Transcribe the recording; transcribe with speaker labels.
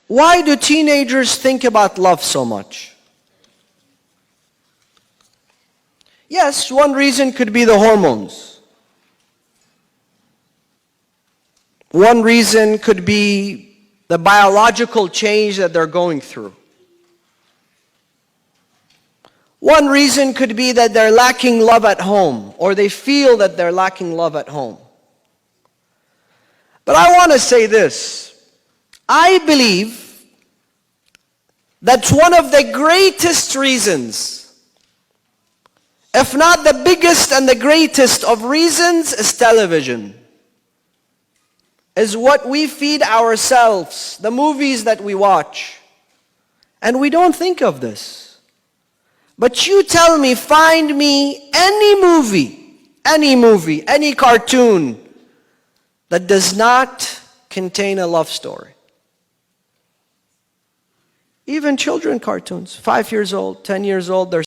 Speaker 1: Why do teenagers think about love so much? Yes, one reason could be the hormones. One reason could be the biological change that they're going through. One reason could be that they're lacking love at home, or they feel that they're lacking love at home. But I want to say this. I believe that one of the greatest reasons, if not the biggest and the greatest of reasons, is television. Is what we feed ourselves, the movies that we watch. And we don't think of this. But you tell me, find me any movie, any cartoon that does not contain a love story. Even children cartoons, 5 years old, 10 years old, they're